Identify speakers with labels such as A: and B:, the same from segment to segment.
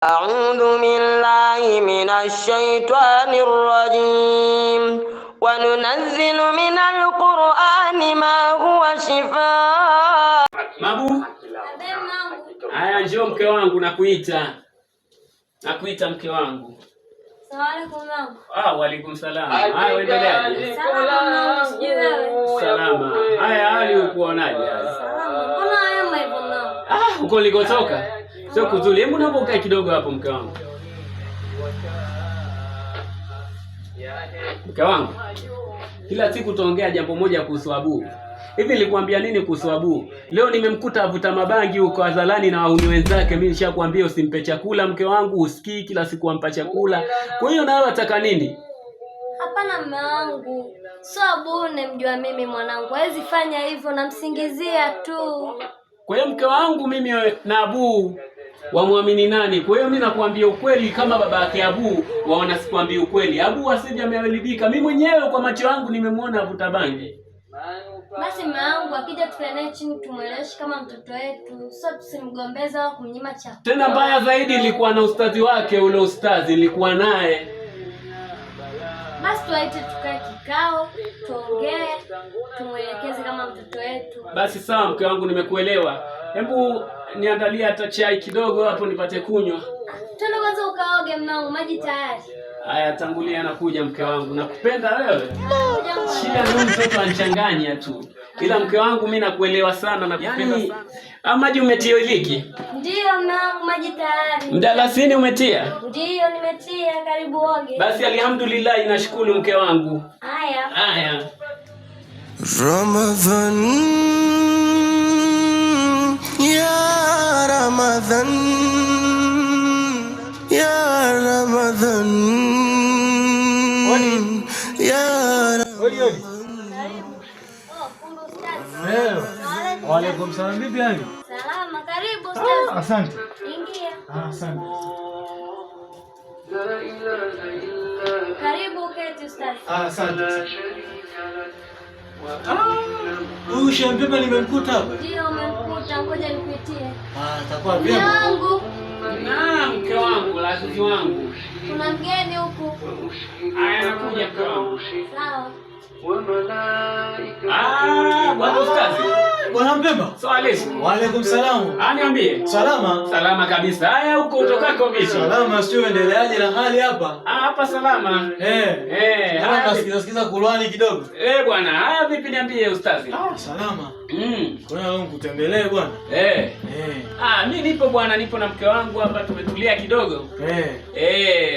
A: أعوذ بالله من الشيطان الرجيم وننزل من القرآن ما هو شفاء.
B: Mabu, haya njoo mke wangu, nakuita mke wangu.
C: Salamu alaykum.
B: Wa alaykum salam. Haya uendeleaje? Salama. Haya hali ukuonaje?
C: Salama. Mbona haya maipo?
B: Uko ulikotoka? Sio kuzuri. Hebu naomba ukae kidogo hapo mke wangu. Mke wangu, kila siku tuongea jambo moja kuhusu Abu. Hivi nilikwambia nini kuhusu Abu? Leo nimemkuta avuta mabangi huko hadharani na wahuni wenzake. Mimi nishakwambia usimpe chakula mke wangu, usikii kila siku ampa chakula. Kwa hiyo nawe wataka nini?
C: Hapana mume wangu. Sio Abu nimjua mimi mwanangu. Hawezi fanya hivyo, namsingizia tu.
B: Kwa hiyo mke wangu, mimi na Abu wamwamini nani? Kwa hiyo mimi nakwambia ukweli kama baba yake Abu, waona sikwambia ukweli. Abu asije ameharibika. Mimi mwenyewe kwa macho yangu nimemwona avuta bangi.
C: Basi mamangu akija tukae chini tumweleweshe kama mtoto wetu. Sio tusimgombeza au kumnyima chakula.
B: Tena mbaya zaidi nilikuwa na ustazi wake, ule ustazi nilikuwa naye.
C: Basi tuaite tukae kikao, tuongee, tumwelekeze kama mtoto wetu.
B: Basi sawa mke wangu, nimekuelewa. Hebu niandalie hata chai kidogo hapo nipate kunywa.
C: Tena kwanza ukaoge mmangu, maji tayari.
B: Haya, tangulia nakuja mke wangu. Nakupenda wewe. Shida ni mtoto anchanganya tu. Ila mke wangu mimi nakuelewa sana, nakupenda sana. Maji umetia iliki?
C: Ndio mmangu, maji tayari.
B: Mdalasini umetia?
C: Ndio nimetia, karibu oge.
B: Basi alhamdulillah, nashukuru mke wangu. Haya.
D: Ramadan ya Ramadan ya Ramadan ya
E: Ramadan. Wa alaykum salam. Vipi yani?
C: Salama, karibu ustaz.
E: Asante.
C: Ingia.
E: Asante.
C: Karibu keti ustaz.
E: Asante. Huyu shambeba nimemkuta hapa.
C: Ndio umemkuta, ngoja nikuitie.
E: Atakuwa vyema.
C: Yangu.
B: Mke wangu, rafiki wangu.
C: Kuna mgeni huku.
B: Haya, nakuja mke wangu.
C: Sawa.
B: Bwana ustazi.
E: Bwana Mpemba.
B: Swali.
E: Wa alaykum salam.
B: Niambie.
E: Salama.
B: Salama kabisa. Haya, huko utokako vipi?
E: Salama, sio endeleaje na hali hapa?
B: Hapa salama.
E: Sikiza Qur'ani kidogo.
B: Bwana, haya vipi niambie ustazi?
E: Salama. Kwa hiyo nikutembelee bwana. Mimi
B: nipo bwana, nipo na mke wangu hapa, tumetulia kidogo.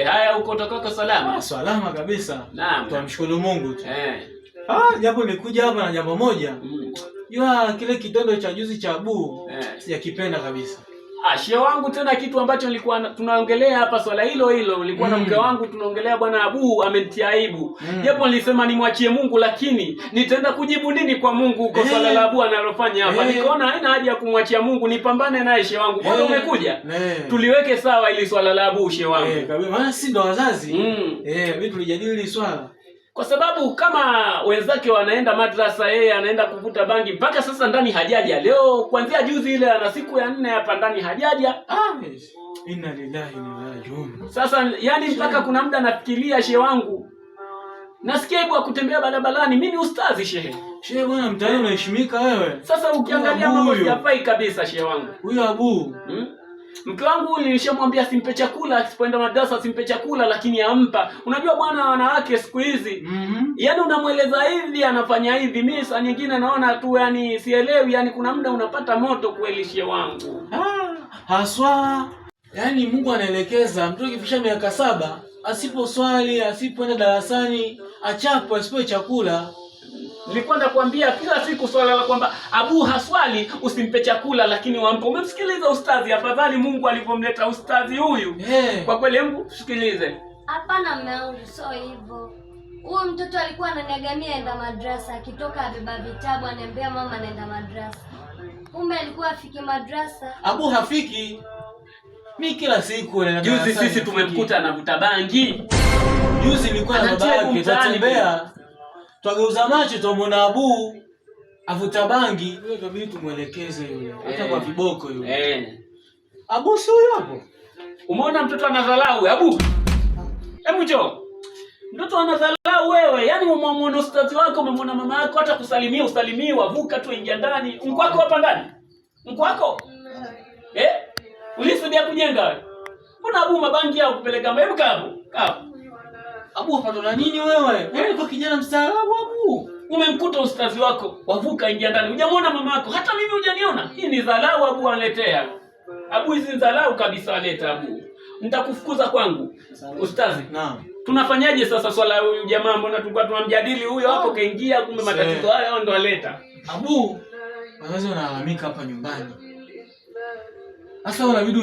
B: Haya, huko utokako salama?
E: Salama kabisa.
B: Naam.
E: Tunamshukuru Mungu tu. Japo nimekuja hapa na jambo moja. Jua kile kitendo cha juzi cha Abu, sijakipenda kabisa.
B: Shehe wangu, tena kitu ambacho nilikuwa tunaongelea hapa, swala hilo nilikuwa na mke wangu tunaongelea, bwana Abu amenitia aibu. Japo nilisema nimwachie Mungu, lakini nitaenda kujibu nini kwa Mungu kwa swala la Abu analofanya hapa. Nikaona haina haja ya kumwachia Mungu, nipambane naye shehe wangu. Bwana umekuja? Tuliweke sawa ili swala la Abu shehe wangu.
E: Kabisa, maana si ndo wazazi. Mimi tulijadili swala.
B: Kwa sababu kama wenzake wanaenda madrasa, yeye anaenda kuvuta bangi, mpaka sasa ndani hajaja. Leo kuanzia juzi ile ana siku ya 4 hapa ndani hajaja.
E: Inna lillahi wa inna ilaihi rajiun.
B: Sasa yani mpaka kuna muda nafikiria shehe wangu. Nasikia hebu akutembea barabarani, mimi ustazi shehe.
E: Shehe bwana, mtaani unaheshimika wewe.
B: Sasa ukiangalia mambo hafai kabisa shehe wangu.
E: Huyo Abu.
B: Mke wangu nilishamwambia simpe chakula, asipoenda madrasa simpe chakula, lakini ampa. Unajua bwana, wanawake siku hizi. Yaani unamweleza hivi anafanya hivi. Mimi saa nyingine naona tu yani sielewi, yani kuna muda unapata moto kweli shehe wangu.
E: Haswa. Yaani Mungu anaelekeza mtoto kifikisha miaka 7, asiposwali, asipoenda darasani, achapo, asipoe chakula.
B: Nilikuwa nakwambia kila siku swala la kwamba Abu haswali usimpe chakula, lakini wampe. Umemsikiliza ustazi? Afadhali Mungu alipomleta ustazi huyu. Kwa kweli hebu sikilize.
C: Hapana mume wangu, sio hivyo. Huyo mtoto alikuwa ananiagamia enda madrasa, akitoka abeba vitabu ananiambia mama naenda madrasa. Kumbe alikuwa afiki madrasa.
E: Abu hafiki. Mimi kila siku naenda
B: madrasa. Juzi sisi tumemkuta anavuta bangi.
E: Juzi nilikuwa na baba yake tutembea. Twageuza macho tuomona Abu avuta bangi, yule kabidi tumuelekeze yule. Hata kwa viboko yule.
B: Eh.
E: Abu si huyo hapo?
B: Umeona mtoto anadhalau Abu? Hebu njoo. Mtoto anadhalau wewe. Yaani umemwona ustazi wako, umemwona mama yako, hata kusalimia usalimiwa, vuka tu ingia ndani. Mko wako hapa ndani? Mko wako? Ulisudia kujenga wewe? Mbona Abu mabangi yao kupeleka hebu kabu?
E: Abu hapa ndo nini wewe? Wewe kwa kijana mstaarabu Abu.
B: Umemkuta ustazi wako, wavuka ingia ndani. Hujamwona mama yako, hata mimi hujaniona. Hii ni dharau Abu aletea. Abu hizi ni dharau kabisa aleta Abu. Nitakufukuza kwangu. Ustazi.
E: Naam.
B: Tunafanyaje sasa swala huyu jamaa, mbona tulikuwa tunamjadili huyo hapo kaingia, kumbe matatizo haya ndo aleta.
E: Abu, wazazi wanalalamika hapa nyumbani. Sasa unabidi